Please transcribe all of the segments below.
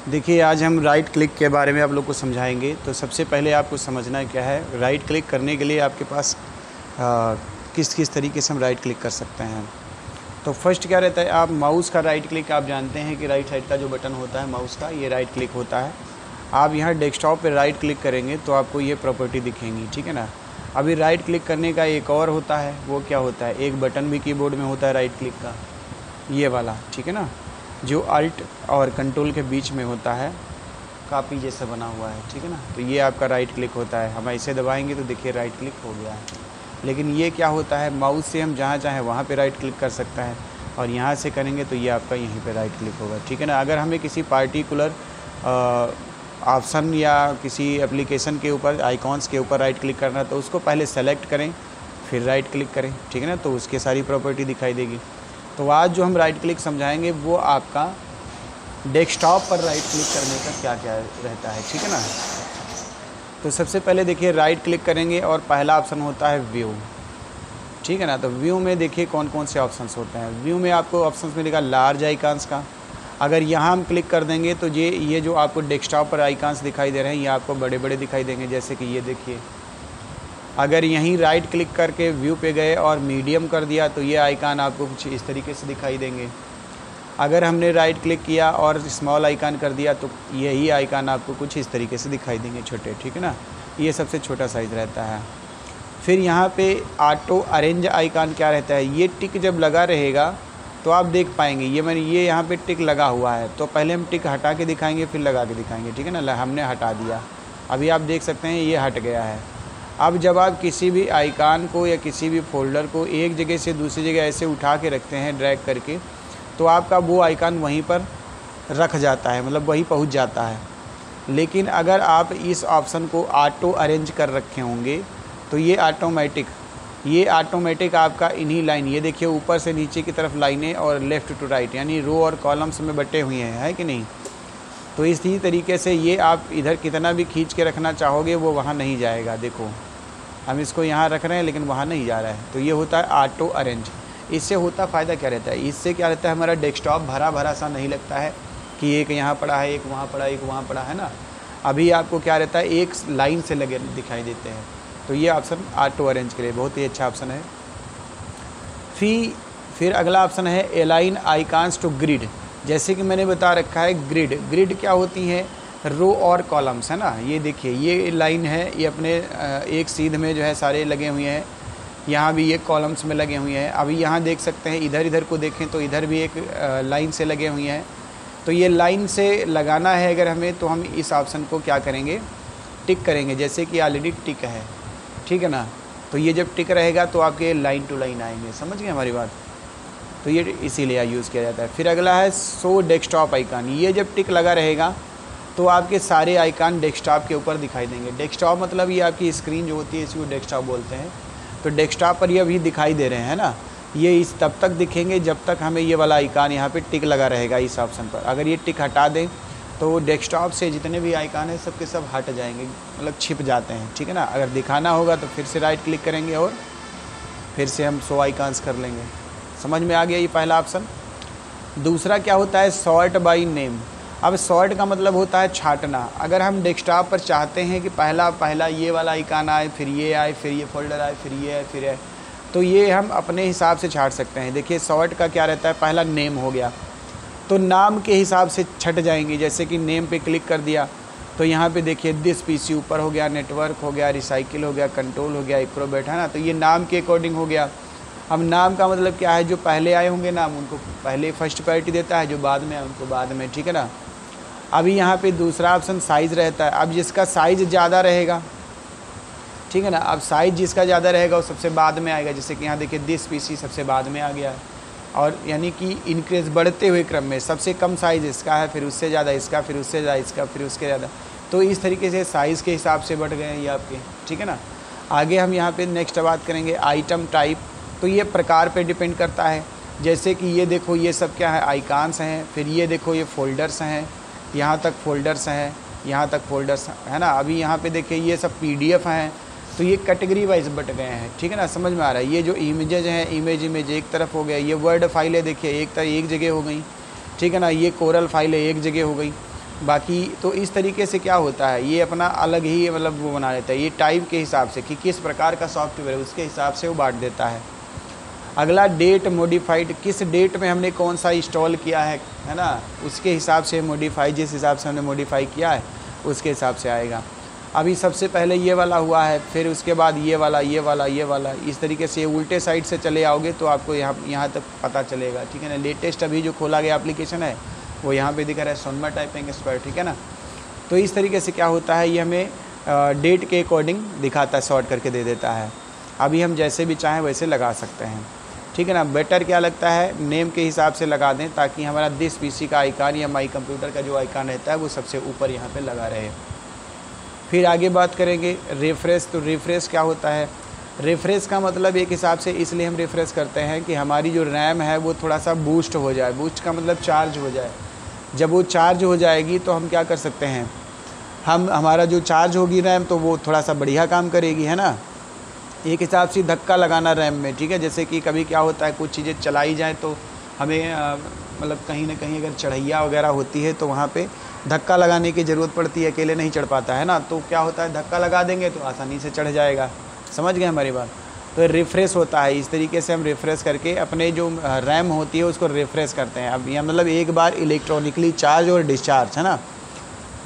देखिए, आज हम राइट क्लिक के बारे में आप लोग को समझाएंगे। तो सबसे पहले आपको समझना क्या है, राइट क्लिक करने के लिए आपके पास किस किस तरीके से हम राइट क्लिक कर सकते हैं। तो फर्स्ट क्या रहता है, आप माउस का राइट क्लिक आप जानते हैं कि राइट साइड का जो बटन होता है माउस का, ये राइट क्लिक होता है। आप यहाँ डेस्कटॉप पे राइट क्लिक करेंगे तो आपको ये प्रॉपर्टी दिखेंगी, ठीक है ना। अभी राइट क्लिक करने का एक और होता है, वो क्या होता है, एक बटन भी कीबोर्ड में होता है राइट क्लिक का, ये वाला, ठीक है ना, जो अल्ट और कंट्रोल के बीच में होता है, कापी जैसा बना हुआ है, ठीक है ना। तो ये आपका राइट क्लिक होता है। हम ऐसे दबाएंगे तो देखिए राइट क्लिक हो गया है। लेकिन ये क्या होता है, माउस से हम जहाँ चाहें वहाँ पे राइट क्लिक कर सकता है, और यहाँ से करेंगे तो ये आपका यहीं पे राइट क्लिक होगा, ठीक है ना। अगर हमें किसी पार्टिकुलर ऑप्शन या किसी एप्लीकेशन के ऊपर, आइकॉन्स के ऊपर राइट क्लिक करना है तो उसको पहले सेलेक्ट करें, फिर राइट क्लिक करें, ठीक है ना, तो उसकी सारी प्रॉपर्टी दिखाई देगी। तो आज जो हम राइट क्लिक समझाएंगे वो आपका डेस्कटॉप पर राइट क्लिक करने का क्या क्या रहता है, ठीक है ना। तो सबसे पहले देखिए राइट क्लिक करेंगे और पहला ऑप्शन होता है व्यू, ठीक है ना। तो व्यू में देखिए कौन कौन से ऑप्शंस होते हैं। व्यू में आपको ऑप्शंस मिलेगा लार्ज आइकॉन्स का। अगर यहाँ हम क्लिक कर देंगे तो ये जो आपको डेस्कटॉप पर आइकॉन्स दिखाई दे रहे हैं ये आपको बड़े बड़े दिखाई देंगे, जैसे कि ये देखिए। अगर यहीं राइट क्लिक करके व्यू पे गए और मीडियम कर दिया तो ये आइकॉन आपको कुछ इस तरीके से दिखाई देंगे। अगर हमने राइट क्लिक किया और स्मॉल आइकॉन कर दिया तो यही आइकॉन आपको कुछ इस तरीके से दिखाई देंगे, छोटे, ठीक है ना। ये सबसे छोटा साइज़ रहता है। फिर यहाँ पे ऑटो अरेंज आइकॉन क्या रहता है, ये टिक जब लगा रहेगा तो आप देख पाएंगे, ये यहाँ पे टिक लगा हुआ है। तो पहले हम टिक हटा के दिखाएंगे फिर लगा के दिखाएंगे, ठीक है ना। हमने हटा दिया, अभी आप देख सकते हैं ये हट गया है। अब जब आप किसी भी आइकॉन को या किसी भी फोल्डर को एक जगह से दूसरी जगह ऐसे उठा के रखते हैं ड्रैग करके, तो आपका वो आइकॉन वहीं पर रख जाता है, मतलब वहीं पहुंच जाता है। लेकिन अगर आप इस ऑप्शन को ऑटो अरेंज कर रखे होंगे तो ये ऑटोमेटिक आपका इन्हीं लाइन, ये देखिए ऊपर से नीचे की तरफ लाइनें और लेफ़्ट टू राइट यानी रो और कॉलम्स में बटे हुए हैं, है कि नहीं। तो इसी तरीके से ये आप इधर कितना भी खींच के रखना चाहोगे वो वहाँ नहीं जाएगा। देखो हम इसको यहाँ रख रहे हैं लेकिन वहाँ नहीं जा रहा है, तो ये होता है ऑटो अरेंज। इससे होता फ़ायदा क्या रहता है, इससे क्या रहता है, हमारा डेस्कटॉप भरा भरा सा नहीं लगता है कि एक यहाँ पड़ा है, एक वहाँ पड़ा, एक वहाँ पड़ा, है ना। अभी आपको क्या रहता है, एक लाइन से लगे दिखाई देते हैं। तो ये ऑप्शन ऑटो अरेंज के लिए बहुत ही अच्छा ऑप्शन है। फिर अगला ऑप्शन है अलाइन आइकॉन्स टू ग्रिड। जैसे कि मैंने बता रखा है ग्रिड क्या होती है, रो और कॉलम्स, है ना। ये देखिए ये लाइन है, ये अपने एक सीध में जो है सारे लगे हुए हैं, यहाँ भी ये कॉलम्स में लगे हुए हैं। अभी यहाँ देख सकते हैं, इधर को देखें तो इधर भी एक लाइन से लगे हुए हैं। तो ये लाइन से लगाना है अगर हमें, तो हम इस ऑप्शन को क्या करेंगे, टिक करेंगे, जैसे कि ऑलरेडी टिक है, ठीक है ना। तो ये जब टिक रहेगा तो आपके लाइन टू लाइन आएंगे, समझ गए हमारी बात। तो ये इसीलिए यूज़ किया जाता है। फिर अगला है शो डेस्कटॉप आइकॉन। ये जब टिक लगा रहेगा तो आपके सारे आइकॉन डेस्कटॉप के ऊपर दिखाई देंगे। डेस्कटॉप मतलब ये आपकी स्क्रीन जो होती है इसको डेस्कटॉप बोलते हैं। तो डेस्कटॉप पर ये अभी दिखाई दे रहे हैं ना, ये इस तब तक दिखेंगे जब तक हमें ये वाला आइकॉन यहाँ पे टिक लगा रहेगा इस ऑप्शन पर। अगर ये टिक हटा दें तो डेस्कटॉप से जितने भी आइकॉन हैं सब के सब हट जाएंगे, मतलब छिप जाते हैं, ठीक है ना। अगर दिखाना होगा तो फिर से राइट क्लिक करेंगे और फिर से हम शो आइकॉन्स कर लेंगे। समझ में आ गया ये पहला ऑप्शन। दूसरा क्या होता है, सॉर्ट बाय नेम। अब सॉर्ट का मतलब होता है छांटना। अगर हम डेस्कटॉप पर चाहते हैं कि पहला ये वाला आइकॉन आए, फिर ये आए, फिर ये फोल्डर आए, फिर ये आए, फिर आए, तो ये हम अपने हिसाब से छांट सकते हैं। देखिए सॉर्ट का क्या रहता है, पहला नेम हो गया तो नाम के हिसाब से छट जाएंगे। जैसे कि नेम पे क्लिक कर दिया तो यहाँ पे देखिए दिस पीसी ऊपर हो गया, नेटवर्क हो गया, रिसाइकिल हो गया, कंट्रोल हो गया, एक्रोबैट, है ना। तो ये नाम के अकॉर्डिंग हो गया। अब नाम का मतलब क्या है, जो पहले आए होंगे नाम उनको पहले फर्स्ट प्रायोरिटी देता है, जो बाद में आए उनको बाद में, ठीक है ना। अभी यहाँ पे दूसरा ऑप्शन साइज़ रहता है। अब जिसका साइज़ ज़्यादा रहेगा, ठीक है ना, अब साइज़ जिसका ज़्यादा रहेगा वो सबसे बाद में आएगा। जैसे कि यहाँ देखिए दिस पीसी सबसे बाद में आ गया है, और यानी कि इंक्रीज बढ़ते हुए क्रम में सबसे कम साइज़ इसका है, फिर उससे ज़्यादा इसका, फिर उससे ज़्यादा इसका, फिर उसके ज़्यादा। तो इस तरीके से साइज़ के हिसाब से बढ़ गए हैं ये आपके, ठीक है ना। आगे हम यहाँ पे नेक्स्ट बात करेंगे आइटम टाइप। तो ये प्रकार पे डिपेंड करता है। जैसे कि ये देखो ये सब क्या है, आइकॉन्स हैं। फिर ये देखो ये फोल्डर्स हैं, यहाँ तक फोल्डर्स हैं, यहाँ तक फोल्डर्स, है ना। अभी यहाँ पे देखिए ये सब PDF हैं। तो ये कैटेगरी वाइज बट गए हैं, ठीक है ना, समझ में आ रहा है। ये जो इमेजेज हैं, इमेज एक तरफ हो गया, ये वर्ड फाइल है देखिए एक जगह हो गई, ठीक है ना। ये कोरल फाइल है एक जगह हो गई। बाकी तो इस तरीके से क्या होता है, ये अपना अलग ही मतलब वो बना लेता है, ये टाइप के हिसाब से कि किस प्रकार का सॉफ्टवेयर है उसके हिसाब से वो बांट देता है। अगला डेट मॉडिफाइड, किस डेट में हमने कौन सा इंस्टॉल किया है ना, उसके हिसाब से मॉडिफाई, जिस हिसाब से हमने मॉडिफाई किया है उसके हिसाब से आएगा। अभी सबसे पहले ये वाला हुआ है, फिर उसके बाद ये वाला, ये वाला, ये वाला, इस तरीके से उल्टे साइड से चले आओगे तो आपको यहाँ तक पता चलेगा, ठीक है ना। लेटेस्ट अभी जो खोला गया एप्लीकेशन है वो यहाँ पे दिखा रहा है, सोनमा टाइपिंग एक्सपर्ट, ठीक है ना। तो इस तरीके से क्या होता है, ये हमें डेट के अकॉर्डिंग दिखाता है, शॉर्ट करके दे देता है। अभी हम जैसे भी चाहें वैसे लगा सकते हैं, ठीक है ना। बेटर क्या लगता है, नेम के हिसाब से लगा दें ताकि हमारा दिस पीसी का आइकन या माई कंप्यूटर का जो आइकन रहता है वो सबसे ऊपर यहाँ पे लगा रहे। फिर आगे बात करेंगे रिफ्रेश। तो रिफ्रेश क्या होता है, रिफ्रेश का मतलब एक हिसाब से इसलिए हम रिफ्रेश करते हैं कि हमारी जो रैम है वो थोड़ा सा बूस्ट हो जाए। बूस्ट का मतलब चार्ज हो जाए। जब वो चार्ज हो जाएगी तो हम क्या कर सकते हैं, हमारा जो चार्ज होगी रैम तो वो थोड़ा सा बढ़िया काम करेगी, है ना। एक हिसाब से धक्का लगाना रैम में, ठीक है। जैसे कि कभी क्या होता है, कुछ चीज़ें चलाई जाए तो हमें मतलब कहीं ना कहीं अगर चढ़ैया वगैरह होती है तो वहाँ पे धक्का लगाने की ज़रूरत पड़ती है, अकेले नहीं चढ़ पाता है ना। तो क्या होता है, धक्का लगा देंगे तो आसानी से चढ़ जाएगा। समझ गए हमारी बात। तो रिफ़्रेश होता है, इस तरीके से हम रिफ़्रेश करके अपने जो रैम होती है उसको रिफ़्रेश करते हैं। अब यह मतलब एक बार इलेक्ट्रॉनिकली चार्ज और डिस्चार्ज, है ना,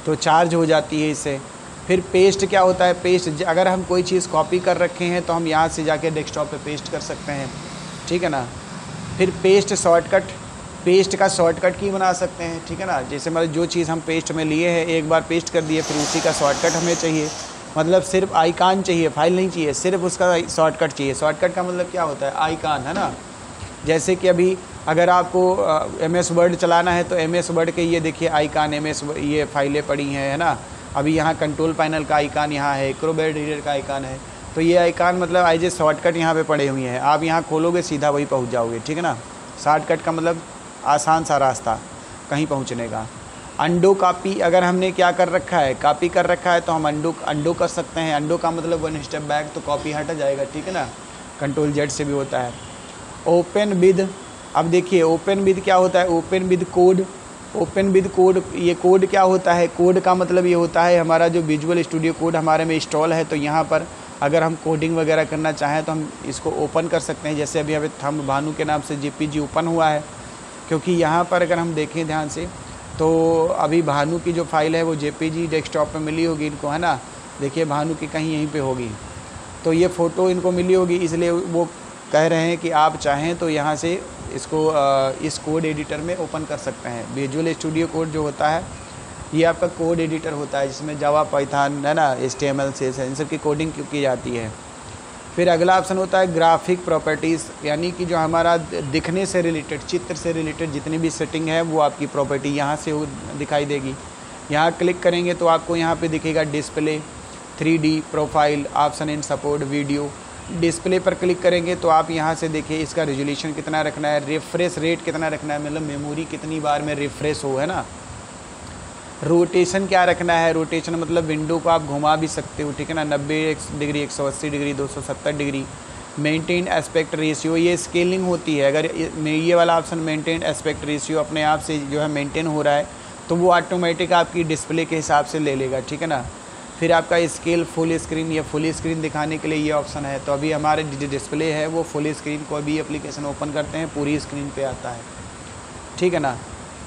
तो चार्ज हो जाती है इससे। फिर पेस्ट क्या होता है, पेस्ट अगर हम कोई चीज़ कॉपी कर रखे हैं तो हम यहाँ से जाके डेस्कटॉप पे पेस्ट कर सकते हैं, ठीक है ना। फिर पेस्ट शॉर्टकट, पेस्ट का शॉर्टकट की बना सकते हैं, ठीक है ना। जैसे मतलब जो चीज़ हम पेस्ट में लिए हैं एक बार पेस्ट कर दिए, फिर उसी का शॉर्टकट हमें चाहिए। मतलब सिर्फ आइकन चाहिए, फाइल नहीं चाहिए, सिर्फ उसका शॉर्टकट चाहिए। शॉर्टकट का मतलब क्या होता है, आइकन, है ना। जैसे कि अभी अगर आपको MS वर्ड चलाना है तो MS वर्ड के ये देखिए आइकन, MS ये फाइलें पड़ी हैं, है ना। अभी यहाँ कंट्रोल पैनल का आइकन यहाँ है, एक्रोबैट रीडर का आइकन है। तो ये आइकन मतलब आइए शॉर्टकट यहाँ पे पड़े हुए हैं, आप यहाँ खोलोगे सीधा वही पहुँच जाओगे, ठीक है ना। शॉर्टकट का मतलब आसान सा रास्ता कहीं पहुँचने का। अंडो कॉपी, अगर हमने क्या कर रखा है, कॉपी कर रखा है तो हम अंडो कर सकते हैं। अंडो का मतलब 1 स्टेप बैक, तो कॉपी हट जाएगा, ठीक है ना। कंट्रोल Z से भी होता है। ओपन विद, अब देखिए ओपन विद क्या होता है, open with code. Open with code, ये कोड क्या होता है, कोड का मतलब ये होता है हमारा जो विजुअल स्टूडियो कोड हमारे में इंस्टॉल है, तो यहाँ पर अगर हम कोडिंग वगैरह करना चाहें तो हम इसको ओपन कर सकते हैं। जैसे अभी थंब भानु के नाम से JPG ओपन हुआ है, क्योंकि यहाँ पर अगर हम देखें ध्यान से तो अभी भानु की जो फाइल है वो JPG डेस्कटॉप पे मिली होगी इनको, है ना। देखिए भानु की कहीं यहीं पे होगी, तो ये फ़ोटो इनको मिली होगी, इसलिए वो कह रहे हैं कि आप चाहें तो यहाँ से इसको इस कोड एडिटर में ओपन कर सकते हैं। विजुअल स्टूडियो कोड जो होता है ये आपका कोड एडिटर होता है, जिसमें जावा, पाइथन, है ना, HTML से इन सब की कोडिंग की जाती है। फिर अगला ऑप्शन होता है ग्राफिक प्रॉपर्टीज़, यानी कि जो हमारा दिखने से रिलेटेड, चित्र से रिलेटेड जितनी भी सेटिंग है वो आपकी प्रॉपर्टी यहाँ से दिखाई देगी। यहाँ क्लिक करेंगे तो आपको यहाँ पे दिखेगा display, 3D, profile, option in support, video. Display पर क्लिक करेंगे तो आप यहाँ से देखिए इसका रेजोल्यूशन कितना रखना है, रिफ्रेश रेट कितना रखना है, मतलब मेमोरी कितनी बार में रिफ्रेश हो, है ना। रोटेशन क्या रखना है, रोटेशन मतलब विंडो को आप घुमा भी सकते हो, ठीक है ना, 90 degree, 180 degree, 270 degree. Maintain aspect ratio, ये स्केलिंग होती है। अगर ये वाला ऑप्शन मेंटेन एस्पेक्ट रेशियो अपने आप से जो है मेंटेन हो रहा है तो वो ऑटोमेटिक आपकी डिस्प्ले के हिसाब से ले लेगा, ठीक है ना। फिर आपका स्केल फुल स्क्रीन, ये फुल स्क्रीन दिखाने के लिए ये ऑप्शन है। तो अभी हमारे जो डिस्प्ले है वो फुल स्क्रीन, को भी एप्लीकेशन ओपन करते हैं पूरी स्क्रीन पे आता है, ठीक है ना।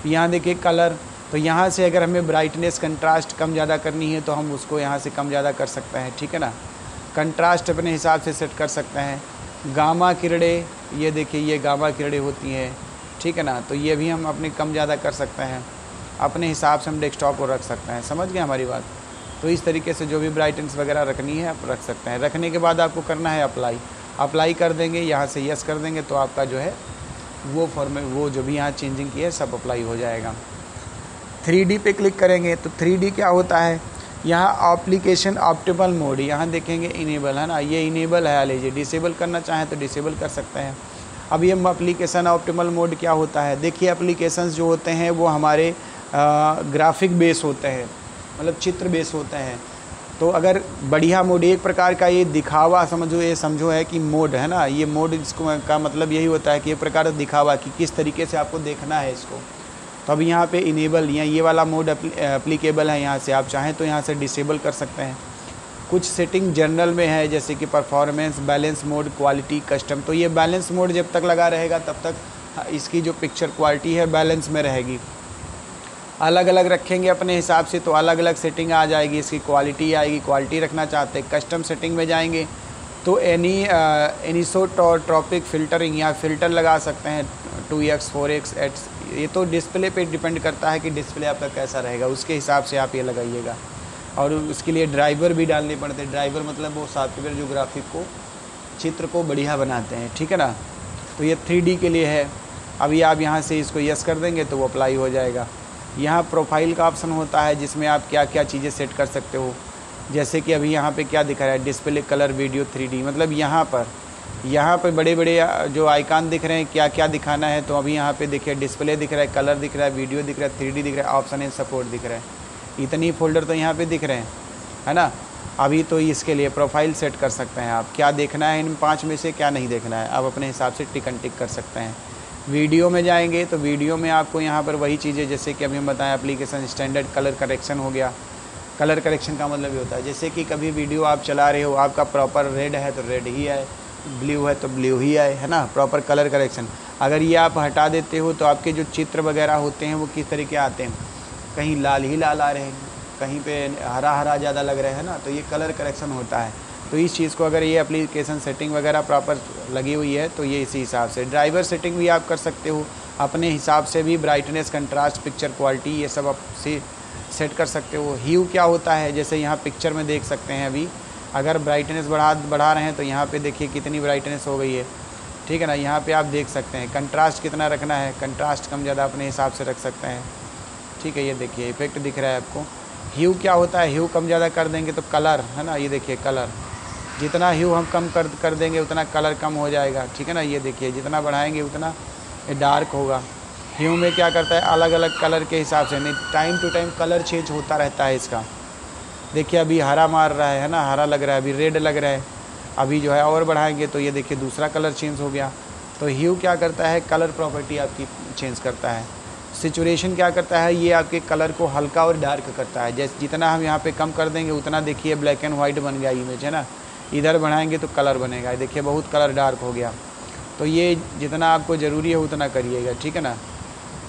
यहाँ देखिए कलर, तो यहाँ से अगर हमें ब्राइटनेस, कंट्रास्ट कम ज़्यादा करनी है तो हम उसको यहाँ से कम ज़्यादा कर सकते हैं, ठीक है ना। कंट्रास्ट अपने हिसाब से सेट कर सकते हैं। गामा किरणें, ये देखिए ये गामा किरणें होती हैं, ठीक है ना, तो ये भी हम अपने कम ज़्यादा कर सकते हैं। अपने हिसाब से हम डेस्कटॉप को रख सकते हैं, समझ गए हमारी बात। तो इस तरीके से जो भी ब्राइटनेस वगैरह रखनी है आप रख सकते हैं। रखने के बाद आपको करना है अप्लाई कर देंगे, यहाँ से यस कर देंगे तो आपका जो है वो फॉर्मेट, वो जो भी यहाँ चेंजिंग की है सब अप्लाई हो जाएगा। 3D पे क्लिक करेंगे तो 3D क्या होता है, यहाँ एप्लीकेशन ऑप्टिमल मोड, यहाँ देखेंगे इनेबल, है ना, ये इनेबल है। लीजिए डिसेबल करना चाहें तो डिसेबल कर सकते हैं। अब ये एप्लीकेशन ऑप्टिमल मोड क्या होता है, देखिए एप्लीकेशंस जो होते हैं वो हमारे ग्राफिक बेस होते हैं, मतलब चित्र बेस होते हैं। तो अगर बढ़िया मोड, एक प्रकार का ये दिखावा समझो, ये समझो है कि मोड, है ना, ये मोड इसको का मतलब यही होता है कि एक प्रकार का दिखावा कि किस तरीके से आपको देखना है इसको। तो अभी यहाँ पे इनेबल या ये वाला मोड एप्लीकेबल है, यहाँ से आप चाहें तो यहाँ से डिसेबल कर सकते हैं। कुछ सेटिंग जनरल में है जैसे कि performance, balance mode, quality, custom. तो ये बैलेंस मोड जब तक लगा रहेगा तब तक इसकी जो पिक्चर क्वालिटी है बैलेंस में रहेगी। अलग अलग रखेंगे अपने हिसाब से तो अलग अलग सेटिंग आ जाएगी, इसकी क्वालिटी आएगी। क्वालिटी रखना चाहते हैं, कस्टम सेटिंग में जाएंगे तो एनिसोट्रॉपिक फ़िल्टरिंग या फ़िल्टर लगा सकते हैं 2x 4x 8। ये तो डिस्प्ले पे डिपेंड करता है कि डिस्प्ले आपका कैसा रहेगा, उसके हिसाब से आप ये लगाइएगा। और उसके लिए ड्राइवर भी डालने पड़ते हैं। ड्राइवर मतलब वो सॉफ्टवेयर जो ग्राफिक को, चित्र को बढ़िया बनाते हैं, ठीक है ना। तो ये 3D के लिए है। अभी आप यहाँ से इसको यस कर देंगे तो वो अप्लाई हो जाएगा। यहाँ प्रोफाइल का ऑप्शन होता है जिसमें आप क्या क्या चीज़ें सेट कर सकते हो। जैसे कि अभी यहाँ पे क्या दिखा रहा है, डिस्प्ले कलर वीडियो 3D, मतलब यहाँ पर बड़े बड़े जो आइकन दिख रहे हैं क्या क्या दिखाना है। तो अभी यहाँ पे देखिए डिस्प्ले दिख रहा है, कलर दिख रहा है, वीडियो दिख रहा है, 3D दिख रहा है, ऑप्शन एंड सपोर्ट दिख रहा है। इतनी फोल्डर तो यहाँ पे दिख रहे हैं, है ना। अभी तो इसके लिए प्रोफाइल सेट कर सकते हैं आप, क्या देखना है इन 5 में से, क्या नहीं देखना है, आप अपने हिसाब से टिक एंड टिक कर सकते हैं। वीडियो में जाएंगे तो वीडियो में आपको यहाँ पर वही चीज़ें जैसे कि अभी हम बताएं, एप्लीकेशन स्टैंडर्ड कलर करेक्शन हो गया। कलर करेक्शन का मतलब ये होता है जैसे कि कभी वीडियो आप चला रहे हो, आपका प्रॉपर रेड है तो रेड ही आए, ब्लू है तो ब्लू ही आए, है ना, प्रॉपर कलर करेक्शन। अगर ये आप हटा देते हो तो आपके जो चित्र वगैरह होते हैं वो किस तरीके आते हैं, कहीं लाल ही लाल आ रहे हैं, कहीं पे हरा हरा ज़्यादा लग रहा है ना, तो ये कलर करेक्शन होता है। तो इस चीज़ को अगर ये एप्लीकेशन सेटिंग वगैरह प्रॉपर लगी हुई है तो ये इसी हिसाब से। ड्राइवर सेटिंग भी आप कर सकते हो अपने हिसाब से भी, ब्राइटनेस, कंट्रास्ट, पिक्चर क्वालिटी, ये सब आप सेट कर सकते हो। ह्यू क्या होता है, जैसे यहाँ पिक्चर में देख सकते हैं अभी अगर ब्राइटनेस बढ़ा रहे हैं तो यहाँ पे देखिए कितनी ब्राइटनेस हो गई है, ठीक है ना। यहाँ पे आप देख सकते हैं कंट्रास्ट कितना रखना है, कंट्रास्ट कम ज़्यादा अपने हिसाब से रख सकते हैं, ठीक है। ये देखिए इफेक्ट दिख रहा है आपको। ह्यू क्या होता है, ह्यू कम ज़्यादा कर देंगे तो कलर, है ना, ये देखिए कलर, जितना ह्यू हम कम कर देंगे उतना कलर कम हो जाएगा, ठीक है ना। ये देखिए जितना बढ़ाएंगे उतना डार्क होगा। ह्यू में क्या करता है, अलग अलग कलर के हिसाब से, नहीं time to time colour change होता रहता है इसका। देखिए अभी हरा मार रहा है ना, हरा लग रहा है, अभी रेड लग रहा है, अभी जो है और बढ़ाएंगे तो ये देखिए दूसरा कलर चेंज हो गया। तो ह्यू क्या करता है, कलर प्रॉपर्टी आपकी चेंज करता है। सिचुएशन क्या करता है, ये आपके कलर को हल्का और डार्क करता है। जैसे जितना हम यहाँ पे कम कर देंगे उतना देखिए ब्लैक एंड वाइट बन गया इमेज, है ना। इधर बढ़ाएंगे तो कलर बनेगा, देखिए बहुत कलर डार्क हो गया। तो ये जितना आपको ज़रूरी है उतना करिएगा, ठीक है ना।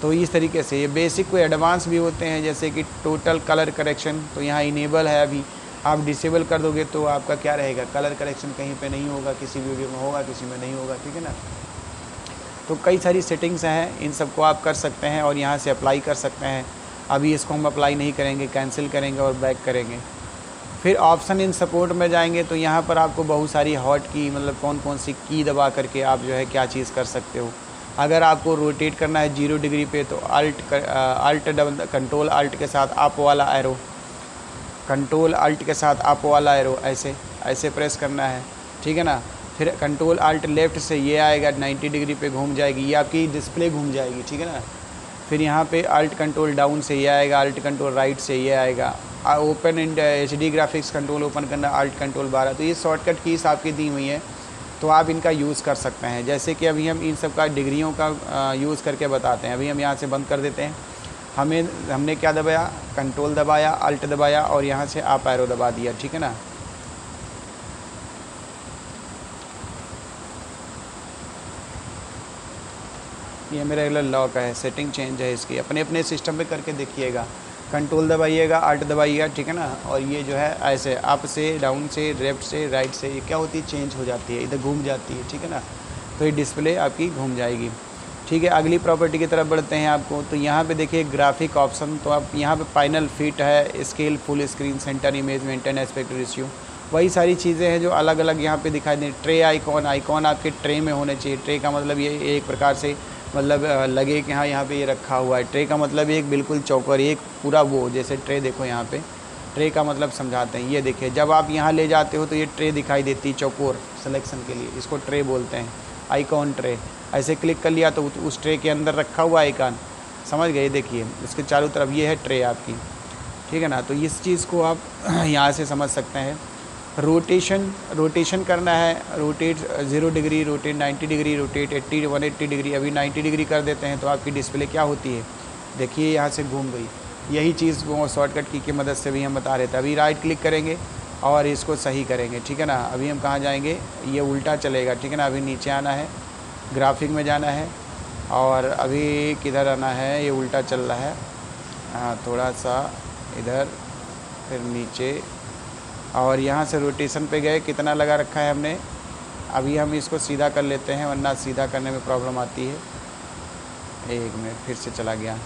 तो इस तरीके से ये बेसिक कोई एडवांस भी होते हैं जैसे कि टोटल कलर करेक्शन, तो यहाँ इनेबल है। अभी आप डिसेबल कर दोगे तो आपका क्या रहेगा, कलर करेक्शन कहीं पे नहीं होगा, किसी वीडियो में होगा किसी में नहीं होगा, ठीक है ना। तो कई सारी सेटिंग्स हैं, इन सबको आप कर सकते हैं और यहाँ से अप्लाई कर सकते हैं। अभी इसको हम अप्लाई नहीं करेंगे, कैंसिल करेंगे और बैक करेंगे। फिर ऑप्शन इन सपोर्ट में जाएंगे तो यहाँ पर आपको बहुत सारी हॉट की, मतलब कौन कौन सी की दबा करके आप जो है क्या चीज़ कर सकते हो। अगर आपको रोटेट करना है 0 डिग्री पे तो कंट्रोल अल्ट के साथ अप वाला एरो, कंट्रोल अल्ट के साथ अप वाला एरो ऐसे प्रेस करना है, ठीक है ना। फिर कंट्रोल अल्ट लेफ़्ट से ये आएगा 90 डिग्री पे घूम जाएगी, ये आपकी डिस्प्ले घूम जाएगी, ठीक है ना। फिर यहाँ पे अल्ट कंट्रोल डाउन से ये आएगा, अल्ट कंट्रोल राइट से ये आएगा। Open and HD graphics control open करना, अल्ट कंट्रोल 12। तो ये शॉर्टकट कीज़ आपकी दी हुई है तो आप इनका यूज़ कर सकते हैं। जैसे कि अभी हम इन सब का डिग्रियों का यूज़ करके बताते हैं। अभी हम यहाँ से बंद कर देते हैं। हमने क्या दबाया, कंट्रोल दबाया, अल्ट दबाया और यहाँ से अप एरो दबा दिया, ठीक है ना। ये मेरा रेगुलर लॉक है, सेटिंग चेंज है इसकी, अपने अपने सिस्टम पे करके देखिएगा। कंट्रोल दबाइएगा, अल्ट दबाइएगा, ठीक है ना। और ये जो है ऐसे अप से, डाउन से, लेफ्ट से, राइट से, ये क्या होती है, चेंज हो जाती है, इधर घूम जाती है, ठीक है ना। तो ये डिस्प्ले आपकी घूम जाएगी, ठीक है। अगली प्रॉपर्टी की तरफ बढ़ते हैं आपको। तो यहाँ पे देखिए ग्राफिक ऑप्शन, तो आप यहाँ पे फाइनल फिट है, scale, full screen, centre image, maintain aspect ratio, वही सारी चीज़ें हैं जो अलग अलग यहाँ पे दिखाई दें। ट्रे आइकॉन आपके ट्रे में होने चाहिए। ट्रे का मतलब ये एक प्रकार से मतलब लगे कि हाँ यहाँ पे ये रखा हुआ है। ट्रे का मतलब एक बिल्कुल चौकर, एक पूरा वो जैसे ट्रे देखो यहाँ पे, ट्रे का मतलब समझाते हैं। ये देखिए जब आप यहाँ ले जाते हो तो ये ट्रे दिखाई देती है चौकोर सिलेक्शन के लिए, इसको ट्रे बोलते हैं, आइकॉन ट्रे। ऐसे क्लिक कर लिया तो उस ट्रे के अंदर रखा हुआ आइकॉन, समझ गए। देखिए इसके चारों तरफ ये है ट्रे आपकी, ठीक है ना। तो इस चीज़ को आप यहाँ से समझ सकते हैं। रोटेशन करना है, rotate 0 degree, rotate 90 degree, rotate 180 degree. अभी 90 डिग्री कर देते हैं तो आपकी डिस्प्ले क्या होती है, देखिए यहाँ से घूम गई। यही चीज़ वो शॉर्टकट की मदद से भी हम बता रहे थे। अभी राइट क्लिक करेंगे और इसको सही करेंगे, ठीक है ना। अभी हम कहाँ जाएंगे, ये उल्टा चलेगा, ठीक है ना। अभी नीचे आना है, ग्राफिक में जाना है, और अभी किधर आना है, ये उल्टा चल रहा है। हाँ, थोड़ा सा इधर, फिर नीचे, और यहाँ से रोटेशन पे गए, कितना लगा रखा है हमने। अभी हम इसको सीधा कर लेते हैं, वरना सीधा करने में प्रॉब्लम आती है। एक मिनट, फिर से चला गया।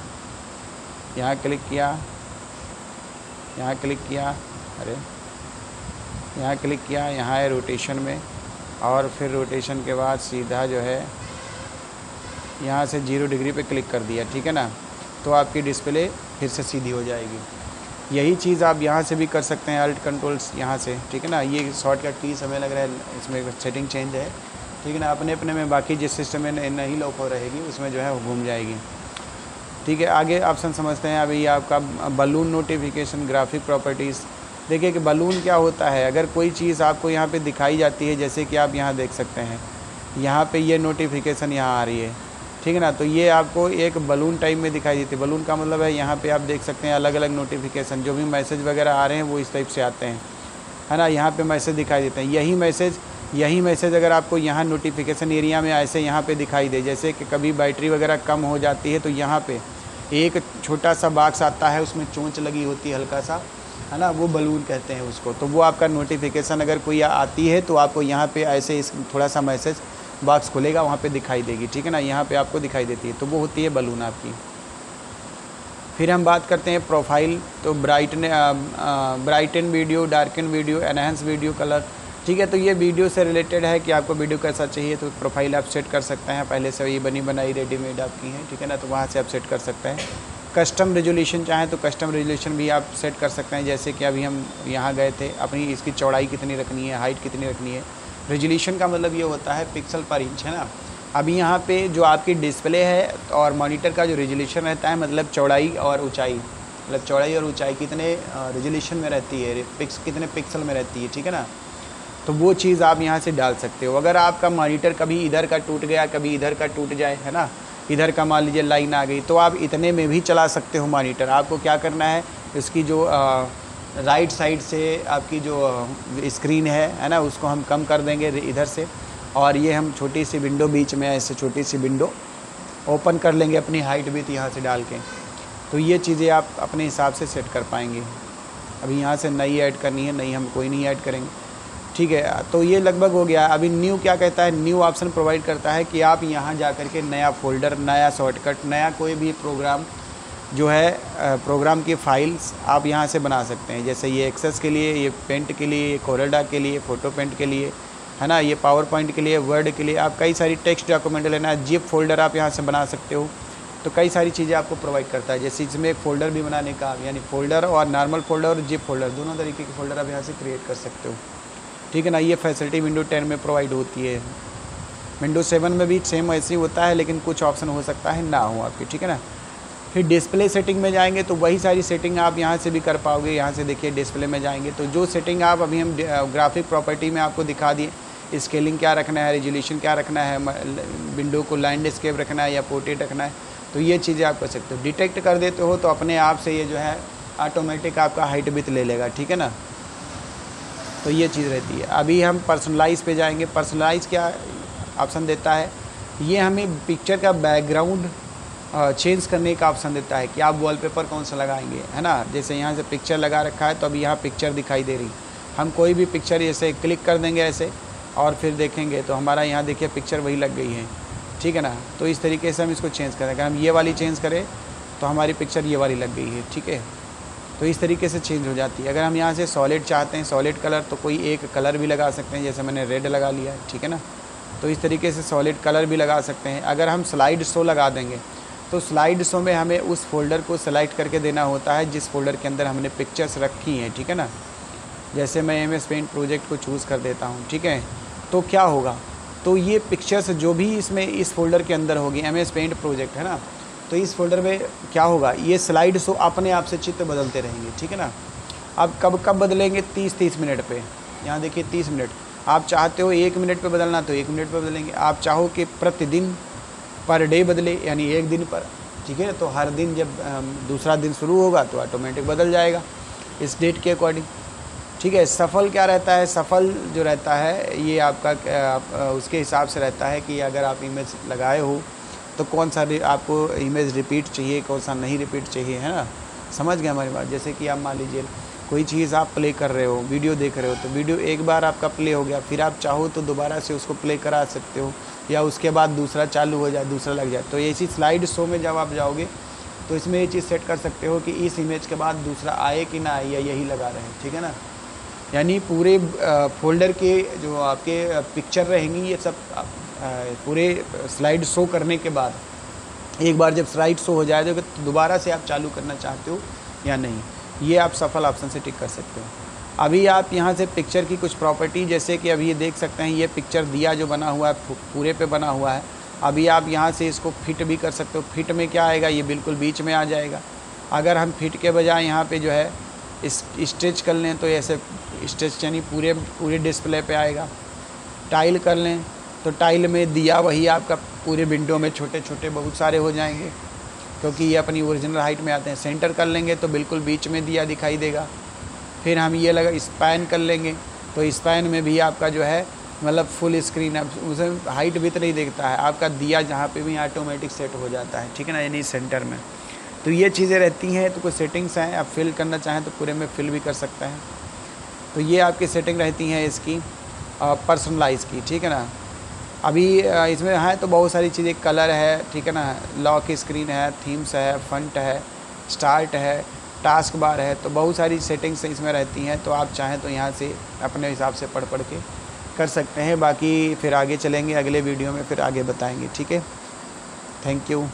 यहाँ क्लिक किया, यहाँ क्लिक किया, अरे यहाँ क्लिक किया, यहाँ है रोटेशन में, और फिर रोटेशन के बाद सीधा जो है यहाँ से 0 डिग्री पे क्लिक कर दिया, ठीक है ना। तो आपकी डिस्प्ले फिर से सीधी हो जाएगी। यही चीज़ आप यहाँ से भी कर सकते हैं, अल्ट कंट्रोल्स यहाँ से, ठीक है ना। ये शॉर्टकट की समय लग रहा है, इसमें सेटिंग चेंज है, ठीक है ना। अपने अपने में बाकी जिस सिस्टम में नहीं लॉक हो रहेगी उसमें जो है वो घूम जाएगी, ठीक है। आगे ऑप्शन समझते हैं। अभी आपका बलून नोटिफिकेशन, ग्राफिक प्रॉपर्टीज़। देखिए कि बलून क्या होता है। अगर कोई चीज़ आपको यहाँ पे दिखाई जाती है, जैसे कि आप यहाँ देख सकते हैं, यहाँ पे ये नोटिफिकेशन यहाँ आ रही है, ठीक है ना। तो ये आपको एक बलून टाइप में दिखाई देती है। बलून का मतलब है यहाँ पे आप देख सकते हैं अलग अलग नोटिफिकेशन, जो भी मैसेज वगैरह आ रहे हैं वो इस टाइप से आते हैं, है ना। यहाँ पे मैसेज दिखाई देते हैं। यही मैसेज अगर आपको यहाँ नोटिफिकेशन एरिया में ऐसे यहाँ पे दिखाई दे, जैसे कि कभी बैटरी वगैरह कम हो जाती है, तो यहाँ पे एक छोटा सा बॉक्स आता है, उसमें चोंच लगी होती है हल्का सा, है ना, वो बलून कहते हैं उसको। तो वो आपका नोटिफिकेशन अगर कोई आती है तो आपको यहाँ पे ऐसे इस थोड़ा सा मैसेज बॉक्स खुलेगा, वहाँ पे दिखाई देगी, ठीक है ना। यहाँ पे आपको दिखाई देती है, तो वो होती है बलून आपकी। फिर हम बात करते हैं प्रोफाइल। तो brighten video, darken video, enhance video colour, ठीक है। तो ये वीडियो से रिलेटेड है कि आपको वीडियो कैसा चाहिए, तो प्रोफाइल आप सेट कर सकते हैं। पहले से ये बनी बनाई रेडीमेड आपकी है, ठीक है ना। तो वहाँ से आप सेट कर सकते हैं। कस्टम रेजोल्यूशन चाहें तो कस्टम रेजोल्यूशन भी आप सेट कर सकते हैं। जैसे कि अभी हम यहाँ गए थे, अपनी इसकी चौड़ाई कितनी रखनी है, हाइट कितनी रखनी है। रेजोल्यूशन का मतलब ये होता है पिक्सल पर इंच, है ना। अभी यहाँ पे जो आपकी डिस्प्ले है और मॉनिटर का जो रेजोल्यूशन रहता है, मतलब चौड़ाई और ऊंचाई, मतलब चौड़ाई और ऊंचाई कितने रेजोल्यूशन में रहती है, कितने पिक्सल में रहती है, ठीक है ना। तो वो चीज़ आप यहाँ से डाल सकते हो। अगर आपका मॉनिटर कभी इधर का टूट गया, कभी इधर का टूट जाए, है ना, इधर का मान लीजिए लाइन आ गई, तो आप इतने में भी चला सकते हो मॉनिटर। आपको क्या करना है, इसकी जो राइट साइड से आपकी जो स्क्रीन है ना, उसको हम कम कर देंगे इधर से, और ये हम छोटी सी विंडो बीच में ऐसे छोटी सी विंडो ओपन कर लेंगे अपनी हाइट विड्थ यहाँ से डाल के। तो ये चीज़ें आप अपने हिसाब से सेट कर पाएंगे। अभी यहाँ से नई ऐड करनी है, नई हम कोई नहीं ऐड करेंगे, ठीक है। तो ये लगभग हो गया। अभी न्यू क्या कहता है, न्यू ऑप्शन प्रोवाइड करता है कि आप यहाँ जा कर के नया फोल्डर, नया शॉर्टकट, नया कोई भी प्रोग्राम जो है, प्रोग्राम की फाइल्स आप यहाँ से बना सकते हैं। जैसे ये एक्सेस के लिए, ये पेंट के लिए, ये कोरेडा के लिए, फ़ोटो पेंट के लिए, है ना, ये पावर पॉइंट के लिए, वर्ड के लिए, आप कई सारी टेक्स्ट डॉक्यूमेंट लेना है, जिप फोल्डर आप यहाँ से बना सकते हो। तो कई सारी चीज़ें आपको प्रोवाइड करता है। जैसे इसमें एक फ़ोल्डर भी बनाने का, यानी फ़ोल्डर और नॉर्मल फ़ोल्डर और जिप फोल्डर दोनों तरीके के फ़ोल्डर आप यहाँ से क्रिएट कर सकते हो, ठीक है ना। ये फैसिलिटी विंडो 10 में प्रोवाइड होती है। विंडो 7 में भी सेम ऐसे ही होता है, लेकिन कुछ ऑप्शन हो सकता है ना हो आपके, ठीक है ना। फिर डिस्प्ले सेटिंग में जाएंगे तो वही सारी सेटिंग आप यहाँ से भी कर पाओगे। यहाँ से देखिए डिस्प्ले में जाएंगे तो जो सेटिंग आप अभी हम ग्राफिक प्रॉपर्टी में आपको दिखा दिए, स्केलिंग क्या रखना है, रेजोल्यूशन क्या रखना है, विंडो को लैंडस्केप रखना है या पोर्ट्रेट रखना है, तो ये चीज़ें आप कर सकते हो। डिटेक्ट कर देते हो तो अपने आप से ये जो है ऑटोमेटिक आपका हाइट विड्थ ले लेगा, ठीक है ना। तो ये चीज़ रहती है। अभी हम पर्सनलाइज़ पे जाएंगे। पर्सनलाइज़ क्या ऑप्शन देता है, ये हमें पिक्चर का बैकग्राउंड चेंज करने का ऑप्शन देता है कि आप वॉलपेपर कौन सा लगाएंगे, है ना। जैसे यहाँ से पिक्चर लगा रखा है तो अभी यहाँ पिक्चर दिखाई दे रही, हम कोई भी पिक्चर ऐसे क्लिक कर देंगे ऐसे और फिर देखेंगे तो हमारा यहाँ देखिए पिक्चर वही लग गई है, ठीक है ना। तो इस तरीके से हम इसको चेंज करें। अगर हम ये वाली चेंज करें तो हमारी पिक्चर ये वाली लग गई है, ठीक है। तो इस तरीके से चेंज हो जाती है। अगर हम यहाँ से सॉलिड चाहते हैं, सॉलिड कलर, तो कोई एक कलर भी लगा सकते हैं, जैसे मैंने रेड लगा लिया, ठीक है ना। तो इस तरीके से सॉलिड कलर भी लगा सकते हैं। अगर हम स्लाइड शो लगा देंगे तो स्लाइड शो में हमें उस फोल्डर को सेलेक्ट करके देना होता है जिस फोल्डर के अंदर हमने पिक्चर्स रखी हैं, ठीक है ना। जैसे मैं MS पेंट प्रोजेक्ट को चूज़ कर देता हूँ, ठीक है। तो क्या होगा, तो ये पिक्चर्स जो भी इसमें इस फोल्डर के अंदर होगी, MS पेंट प्रोजेक्ट है ना, तो इस फोल्डर में क्या होगा, ये स्लाइड शो अपने आप से चित्र बदलते रहेंगे, ठीक है ना। अब कब बदलेंगे, 30 मिनट पे। यहाँ देखिए 30 मिनट। आप चाहते हो 1 मिनट पे बदलना तो 1 मिनट पे बदलेंगे। आप चाहो कि प्रतिदिन पर डे बदले, यानी एक दिन पर ठीक है। तो हर दिन जब दूसरा दिन शुरू होगा तो ऑटोमेटिक बदल जाएगा इस डेट के अकॉर्डिंग, ठीक है। सफल क्या रहता है, सफल जो रहता है ये आपका उसके हिसाब से रहता है कि अगर आप इमेज लगाए हो तो कौन सा आपको इमेज रिपीट चाहिए, कौन सा नहीं रिपीट चाहिए, है ना। समझ गए हमारी बात। जैसे कि आप मान लीजिए कोई चीज़ आप प्ले कर रहे हो, वीडियो देख रहे हो, तो वीडियो एक बार आपका प्ले हो गया, फिर आप चाहो तो दोबारा से उसको प्ले करा सकते हो, या उसके बाद दूसरा चालू हो जाए, दूसरा लग जाए। तो ऐसी स्लाइड शो में जब आप जाओगे तो इसमें ये चीज़ सेट कर सकते हो कि इस इमेज के बाद दूसरा आए कि ना आए, या यही लगा रहे हैं, ठीक है ना। यानी पूरे फोल्डर के जो आपके पिक्चर रहेंगी ये सब पूरे स्लाइड शो करने के बाद एक बार जब स्लाइड शो हो जाए तो दोबारा से आप चालू करना चाहते हो या नहीं, ये आप सफल ऑप्शन से टिक कर सकते हो। अभी आप यहाँ से पिक्चर की कुछ प्रॉपर्टी, जैसे कि अभी ये देख सकते हैं, ये पिक्चर दिया जो बना हुआ है पूरे पे बना हुआ है। अभी आप यहाँ से इसको फिट भी कर सकते हो। फिट में क्या आएगा, ये बिल्कुल बीच में आ जाएगा। अगर हम फिट के बजाय यहाँ पे जो है स्ट्रेच कर लें तो ऐसे स्ट्रेच यानी पूरे डिस्प्ले पे आएगा। टाइल कर लें तो टाइल में दिया वही आपका पूरे विंडो में छोटे छोटे बहुत सारे हो जाएंगे, क्योंकि ये अपनी ओरिजिनल हाइट में आते हैं। सेंटर कर लेंगे तो बिल्कुल बीच में दिया दिखाई देगा। फिर हम ये लगा स्पैन कर लेंगे तो स्पैन में भी आपका जो है मतलब फुल स्क्रीन, अब उसमें हाइट विथ नहीं देखता है, आपका दिया जहाँ पे भी ऑटोमेटिक सेट हो जाता है, ठीक है ना, यानी सेंटर में। तो ये चीज़ें रहती हैं। तो कुछ सेटिंग्स हैं, आप फिल करना चाहें तो पूरे में फिल भी कर सकते हैं। तो ये आपकी सेटिंग रहती हैं इसकी पर्सनलाइज की, ठीक है ना। अभी इसमें है तो बहुत सारी चीज़ें, कलर है, ठीक है ना, लॉक स्क्रीन है, थीम्स है, फंट है, स्टार्ट है, टास्क बार है, तो बहुत सारी सेटिंग्स इसमें रहती हैं। तो आप चाहें तो यहाँ से अपने हिसाब से पढ़ के कर सकते हैं। बाकी फिर आगे चलेंगे, अगले वीडियो में फिर आगे बताएंगे, ठीक है। Thank you.